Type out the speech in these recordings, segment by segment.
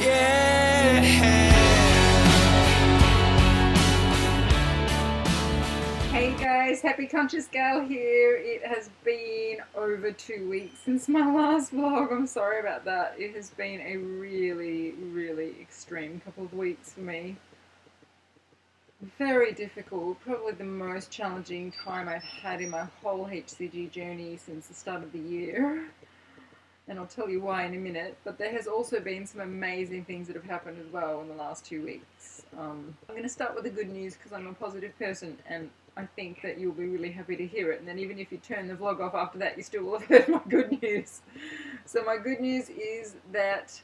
Hey guys, Happy Conscious Gal here. It has been over 2 weeks since my last vlog. I'm sorry about that. It has been a really, really extreme couple of weeks for me. Very difficult, probably the most challenging time I've had in my whole HCG journey since the start of the year. And I'll tell you why in a minute, but there has also been some amazing things that have happened as well in the last 2 weeks. I'm going to start with the good news because I'm a positive person and I think that you'll be really happy to hear it, and then even if you turn the vlog off after that, you still will have heard my good news. So my good news is that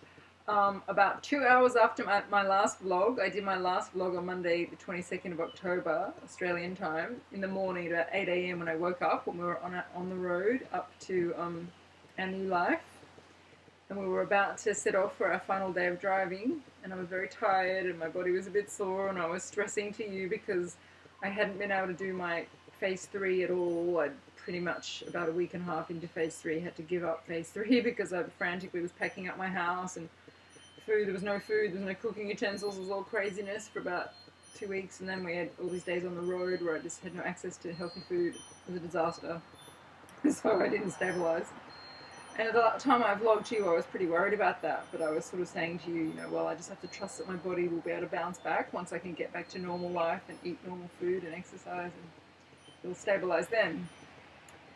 about 2 hours after my last vlog, I did my last vlog on Monday the 22nd of October, Australian time, in the morning at about 8 AM when I woke up, when we were on the road up to our new life. And we were about to set off for our final day of driving, and I was very tired and my body was a bit sore, and I was stressing to you because I hadn't been able to do my phase 3 at all. I'd pretty much about a week and a half into phase 3 had to give up phase 3 because I frantically was packing up my house and food. There was no food, there was no cooking utensils, it was all craziness for about 2 weeks, and then we had all these days on the road where I just had no access to healthy food. It was a disaster. So I didn't stabilize. And at the time I vlogged to you, I was pretty worried about that, but I was sort of saying to you, well, I just have to trust that my body will be able to bounce back once I can get back to normal life and eat normal food and exercise, and it'll stabilize then.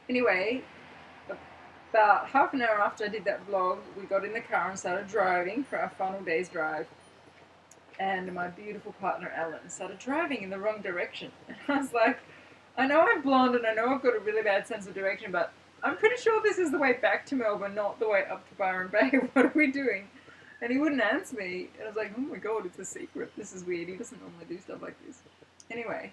Anyway, about half an hour after I did that vlog, we got in the car and started driving for our final day's drive. And my beautiful partner, Alan, started driving in the wrong direction. And I was like, I know I'm blonde and I know I've got a really bad sense of direction, but I'm pretty sure this is the way back to Melbourne, not the way up to Byron Bay. What are we doing? And he wouldn't answer me. And I was like, oh my god, it's a secret. This is weird. He doesn't normally do stuff like this. Anyway,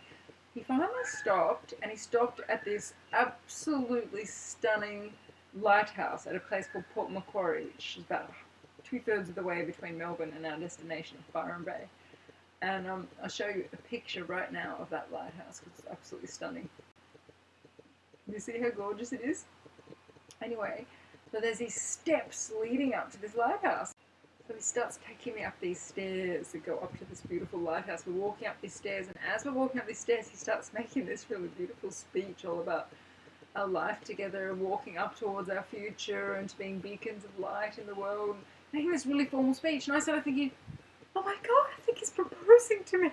he finally stopped, and he stopped at this absolutely stunning lighthouse at a place called Port Macquarie, which is about 2/3 of the way between Melbourne and our destination of Byron Bay. And I'll show you a picture right now of that lighthouse because it's absolutely stunning. Can you see how gorgeous it is? Anyway, so there's these steps leading up to this lighthouse. So he starts taking me up these stairs that go up to this beautiful lighthouse. We're walking up these stairs, and as we're walking up these stairs, he starts making this really beautiful speech all about our life together, walking up towards our future and being beacons of light in the world, making this really formal speech. And I started thinking, oh my god, I think he's proposing to me.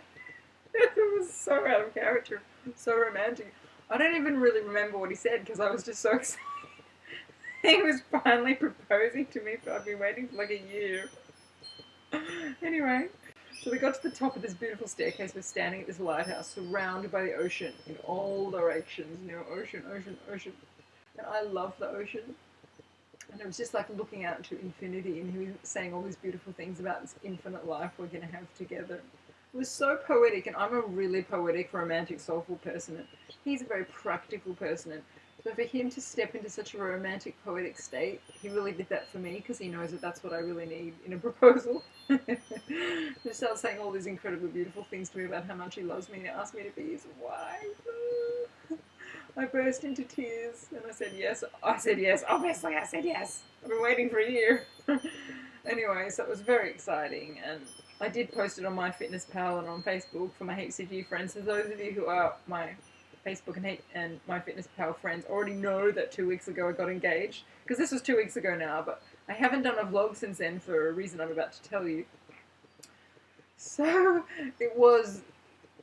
It was so out of character, so romantic. I don't even really remember what he said because I was just so excited. He was finally proposing to me. I've been waiting for like a year. Anyway, so we got to the top of this beautiful staircase. We're standing at this lighthouse surrounded by the ocean in all directions. Ocean, ocean, ocean. And I love the ocean. And it was just like looking out into infinity, and he was saying all these beautiful things about this infinite life we're going to have together. It was so poetic, and I'm a really poetic, romantic, soulful person. And he's a very practical person, and so for him to step into such a romantic, poetic state, he really did that for me because he knows that that's what I really need in a proposal. He started saying all these incredibly beautiful things to me about how much he loves me and asked me to be his wife. I burst into tears and I said yes. Obviously I said yes. I've been waiting for a year. Anyway, so it was very exciting, and I did post it on MyFitnessPal and on Facebook for my HCG friends. So those of you who are my Facebook and MyFitnessPal friends already know that 2 weeks ago I got engaged, because this was 2 weeks ago now, but I haven't done a vlog since then for a reason I'm about to tell you. So it was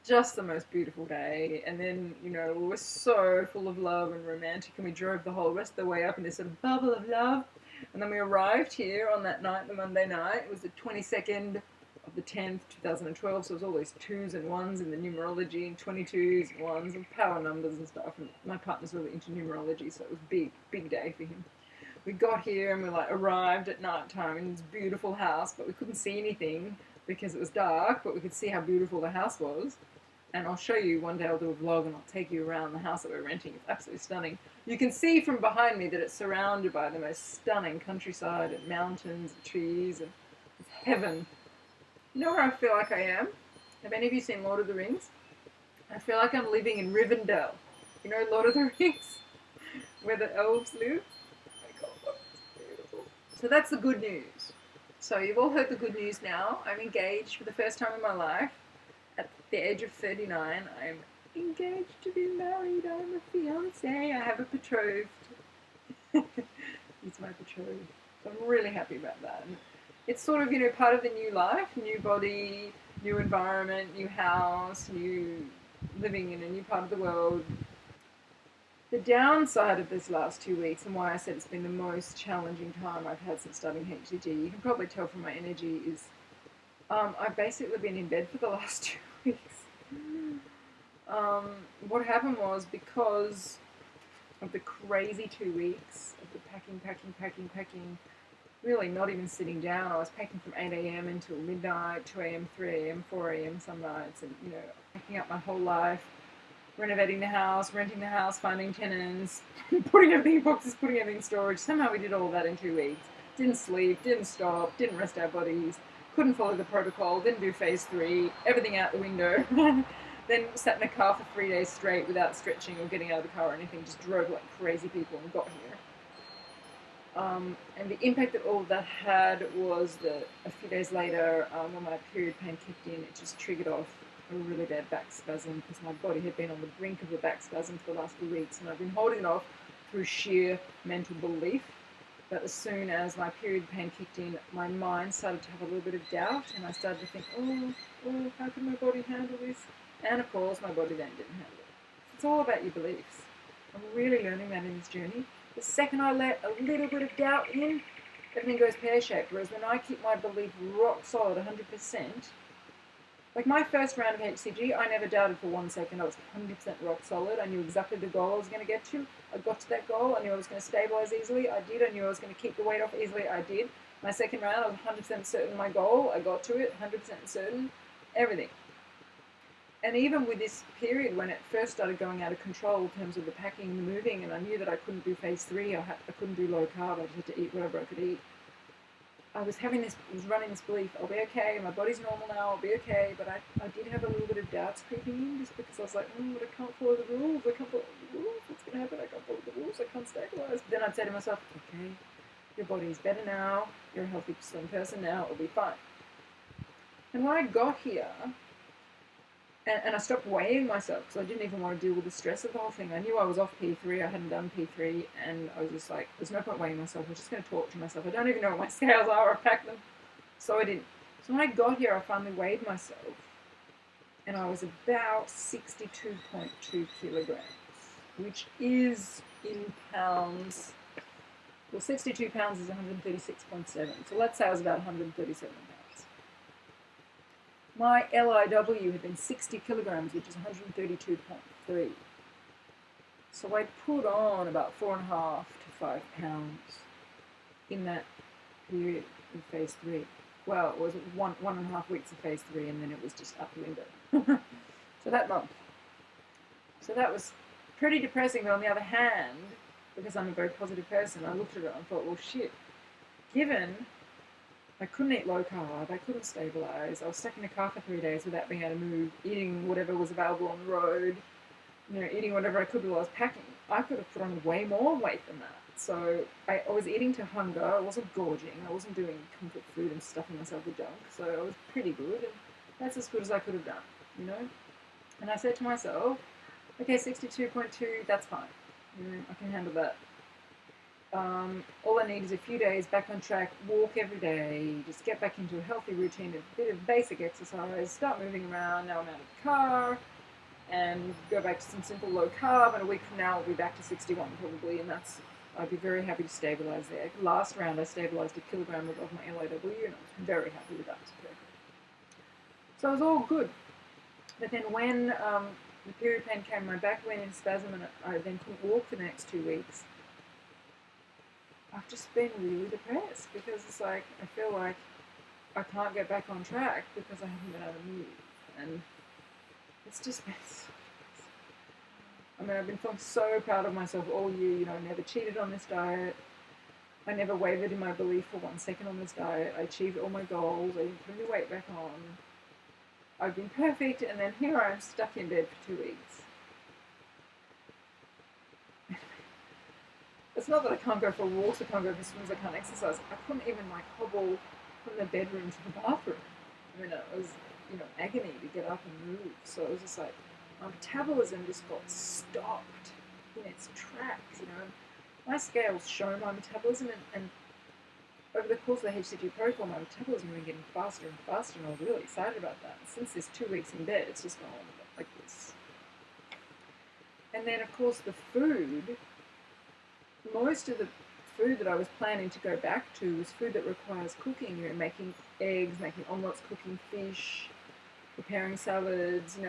just the most beautiful day, and then, we were so full of love and romantic, and we drove the whole rest of the way up in this sort of bubble of love. And then we arrived here on that night, the Monday night. It was the 22nd of the 10th, 2012, so it was all these 2s and 1s in the numerology, and 22s and 1s and power numbers and stuff, and my partner's really into numerology, so it was a big day for him. We got here and we arrived at night time in this beautiful house, but we couldn't see anything because it was dark, but we could see how beautiful the house was. And I'll show you one day. I'll do a vlog and I'll take you around the house that we're renting. It's absolutely stunning. You can see from behind me that it's surrounded by the most stunning countryside and mountains and trees, and it's heaven. You know where I feel like I am? Have any of you seen Lord of the Rings? I feel like I'm living in Rivendell. You know Lord of the Rings? Where the elves live? Oh my god, it's beautiful. So that's the good news. So you've all heard the good news now. I'm engaged for the first time in my life. At the age of 39, I'm engaged to be married. I'm a fiance. I have a betrothed. He's my betrothed. So I'm really happy about that. And it's sort of, part of the new life, new body, new environment, new house, new living in a new part of the world. The downside of this last 2 weeks, and why I said it's been the most challenging time I've had since starting HCG, you can probably tell from my energy, is I've basically been in bed for the last 2 weeks. What happened was, because of the crazy 2 weeks of the packing, really not even sitting down. I was packing from 8 a.m. until midnight, 2 a.m., 3 a.m., 4 a.m. some nights, and, packing up my whole life, renovating the house, renting the house, finding tenants, putting everything in boxes, putting everything in storage. Somehow we did all that in 2 weeks. Didn't sleep, didn't stop, didn't rest our bodies, couldn't follow the protocol, didn't do phase 3, everything out the window. Then sat in a car for 3 days straight without stretching or getting out of the car or anything, just drove like crazy people and got here. And the impact that all of that had was that a few days later, when my period pain kicked in, it just triggered off a really bad back spasm, because my body had been on the brink of a back spasm for the last few weeks, and I've been holding it off through sheer mental belief. But as soon as my period pain kicked in, my mind started to have a little bit of doubt, and I started to think, oh, how can my body handle this? And of course, my body then didn't handle it. It's all about your beliefs. I'm really learning that in this journey. The second I let a little bit of doubt in, everything goes pear-shaped. Whereas when I keep my belief rock solid, 100%, like my first round of HCG, I never doubted for 1 second. I was 100% rock solid. I knew exactly the goal I was going to get to. I got to that goal. I knew I was going to stabilize easily. I did. I knew I was going to keep the weight off easily. I did. My second round, I was 100% certain my goal. I got to it, 100% certain. Everything. And even with this period, when it first started going out of control in terms of the packing and the moving, and I knew that I couldn't do phase 3, I couldn't do low carb, I just had to eat whatever I could eat. I was running this belief, I'll be okay, my body's normal now, I'll be okay, but I did have a little bit of doubts creeping in, just because I was like, but I can't follow the rules, what's going to happen, I can't follow the rules, I can't stabilize. But then I'd say to myself, okay, your body's better now, you're a healthy, slim person now, it'll be fine. And when I got here, and I stopped weighing myself, because I didn't even want to deal with the stress of the whole thing. I knew I was off P3, I hadn't done P3, and I was just like, there's no point weighing myself, I'm just going to torture myself. I don't even know what my scales are, I packed them. So I didn't. So when I got here, I finally weighed myself, and I was about 62.2 kilograms, which is in pounds. Well, 62 pounds is 136.7, so let's say I was about 137 pounds. My LIW had been 60 kilograms, which is 132.3. So I'd put on about 4.5 to 5 pounds in that period of phase 3. Well, it was 1.5 weeks of phase 3, and then it was just up the window. So that month. So that was pretty depressing, but on the other hand, because I'm a very positive person, I looked at it and thought, well, shit, given I couldn't eat low carb, I couldn't stabilize, I was stuck in a car for 3 days without being able to move, eating whatever was available on the road, eating whatever I could while I was packing, I could have put on way more weight than that. So I was eating to hunger, I wasn't gorging, I wasn't doing comfort food and stuffing myself with junk, so I was pretty good, and that's as good as I could have done, And I said to myself, okay, 62.2, that's fine, I can handle that. All I need is a few days back on track, walk every day, just get back into a healthy routine, a bit of basic exercise, start moving around. Now I'm out of the car, and go back to some simple low carb, and a week from now I'll be back to 61 probably, and I'd be very happy to stabilize there. Last round I stabilized a kilogram above my LIW, and I was very happy with that. So it was all good. But then when the period pain came, my back went into spasm, and I then couldn't walk for the next 2 weeks. I've just been really depressed, because it's like I feel like I can't get back on track because I haven't been able to move, and it's just been so I've been feeling so proud of myself all year. I never cheated on this diet. I never wavered in my belief for 1 second on this diet. I achieved all my goals. I didn't put any weight back on. I've been perfect, and then here I am stuck in bed for 2 weeks. It's not that I can't go for walks, I can't go for swims, I can't exercise. I couldn't even hobble from the bedroom to the bathroom. I mean, it was, agony to get up and move. So it was just like, my metabolism just got stopped in its tracks, My scales show my metabolism, and over the course of the HCG protocol, my metabolism has been getting faster and faster, and I was really excited about that. Since this 2 weeks in bed, it's just gone like this. And then, of course, the food, most of the food that I was planning to go back to was food that requires cooking, making eggs, making omelettes, cooking fish, preparing salads,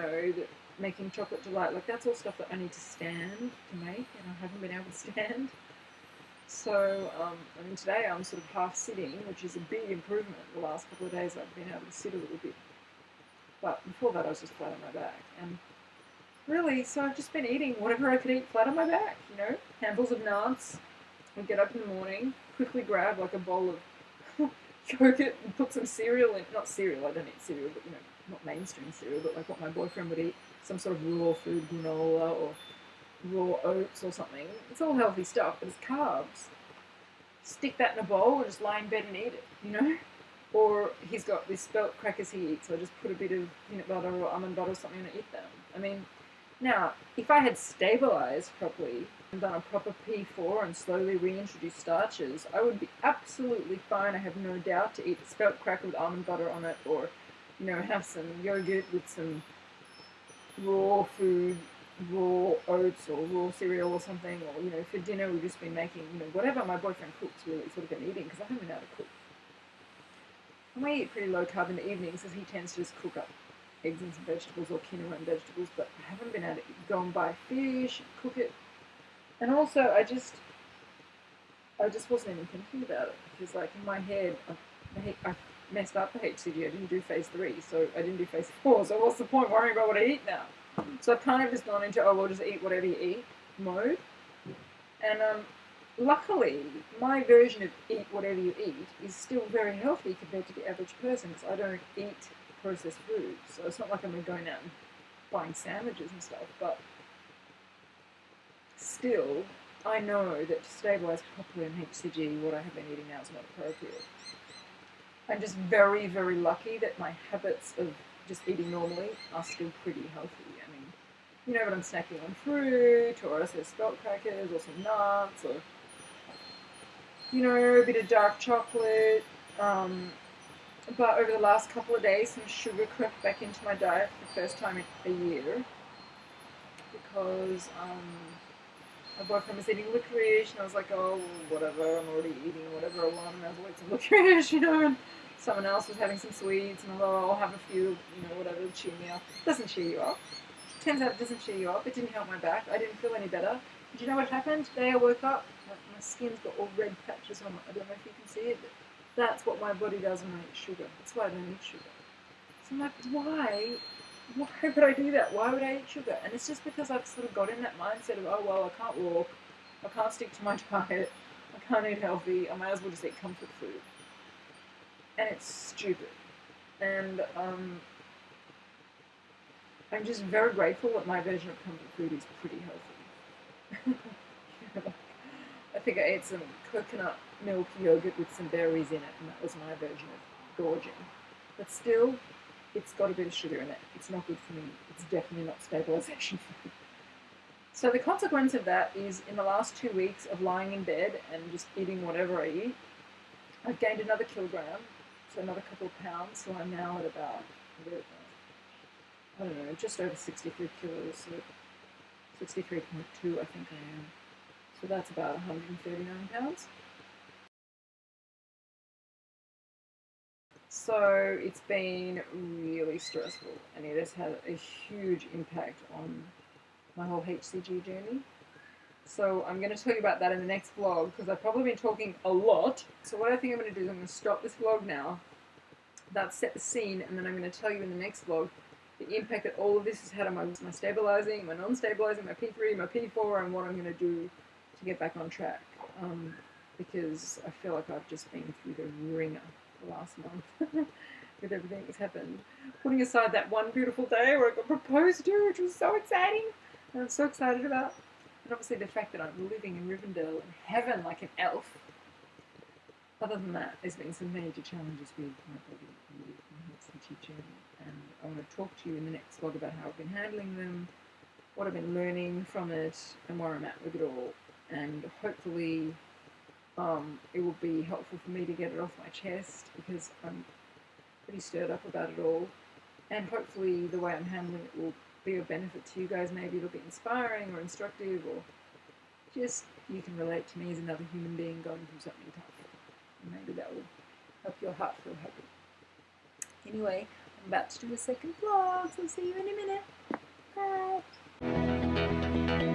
making chocolate delight. Like, that's all stuff that I need to stand to make, and I haven't been able to stand. So, today I'm sort of half sitting, which is a big improvement. The last couple of days I've been able to sit a little bit. But before that I was just flat on my back. And really, so I've just been eating whatever I could eat flat on my back, handfuls of nuts. I get up in the morning, quickly grab like a bowl of yogurt and put some cereal in. Not cereal, I don't eat cereal, but not mainstream cereal, but like what my boyfriend would eat. Some sort of raw food, granola or raw oats or something. It's all healthy stuff, but it's carbs. Stick that in a bowl and just lie in bed and eat it, Or he's got these spelt crackers he eats, so I just put a bit of peanut butter or almond butter or something and eat them. Now, if I had stabilized properly and done a proper P4 and slowly reintroduced starches, I would be absolutely fine. I have no doubt to eat a spelt cracker with almond butter on it, or, have some yogurt with some raw food, raw oats or raw cereal or something, or, for dinner we've just been making, whatever my boyfriend cooks really sort of been eating, because I haven't been able to cook. And we eat pretty low carb in the evenings, because he tends to just cook up eggs and some vegetables or quinoa and vegetables, but I haven't been able to go and buy fish and cook it. And also, I just wasn't even thinking about it, because like in my head, I messed up the HCG. I didn't do phase 3, so I didn't do phase 4, so what's the point worrying about what I eat now? So I've kind of just gone into, well, just eat whatever you eat mode. And luckily, my version of eat whatever you eat is still very healthy compared to the average person, because I don't eat processed food. So it's not like I'm going out and buying sandwiches and stuff, but still, I know that to stabilize properly in HCG, what I have been eating now is not appropriate. I'm just very, very lucky that my habits of just eating normally are still pretty healthy. But I'm snacking on fruit, or I say spelt crackers, or some nuts, or, a bit of dark chocolate. But over the last couple of days, some sugar crept back into my diet for the first time in a year, because my boyfriend was eating licorice, and I was like, oh, whatever, I'm already eating whatever I want, and I was like, some licorice, and someone else was having some sweets, and I thought, I'll have a few, whatever, to cheer me up. It doesn't cheer you up. Turns out it doesn't cheer you up. It didn't help my back. I didn't feel any better. Do you know what happened? Today I woke up, my skin's got all red patches on it. I don't know if you can see it, but that's what my body does when I eat sugar. That's why I don't eat sugar. So I'm like, why? Why would I do that? Why would I eat sugar? And it's just because I've sort of got in that mindset of, oh, well, I can't walk. I can't stick to my diet. I can't eat healthy. I might as well just eat comfort food. And it's stupid. And, I'm just very grateful that my version of comfort food is pretty healthy. I think I ate some coconut milk yogurt with some berries in it, and that was my version of gorging. But still, it's got a bit of sugar in it. It's not good for me. It's definitely not stabilization food. So the consequence of that is, in the last 2 weeks of lying in bed and just eating whatever I eat, I've gained another kilogram, so another couple of pounds, so I'm now at about, I don't know, just over 63 kilos, so 63.2 I think I am. So that's about 139 pounds. So it's been really stressful, and it has had a huge impact on my whole HCG journey. So I'm going to tell you about that in the next vlog, because I've probably been talking a lot. So what I think I'm going to do is I'm going to stop this vlog now. That's set the scene, and then I'm going to tell you in the next vlog the impact that all of this has had on my stabilizing, my non-stabilizing, my P3, my P4, and what I'm going to do to get back on track. Because I feel like I've just been through the ringer the last month with everything that's happened. Putting aside that one beautiful day where I got proposed to, which was so exciting, and I'm so excited about. And obviously the fact that I'm living in Rivendell in heaven like an elf. other than that, there's been some major challenges with my body and with my HCG journey, and I want to talk to you in the next vlog about how I've been handling them, what I've been learning from it, and where I'm at with it all. And hopefully it will be helpful for me to get it off my chest, because I'm pretty stirred up about it all. And hopefully the way I'm handling it will be of benefit to you guys. Maybe it'll be inspiring or instructive, or just you can relate to me as another human being going through something tough. And maybe that will help your heart feel happy. Anyway, I'm about to do a second vlog, so see you in a minute. Bye.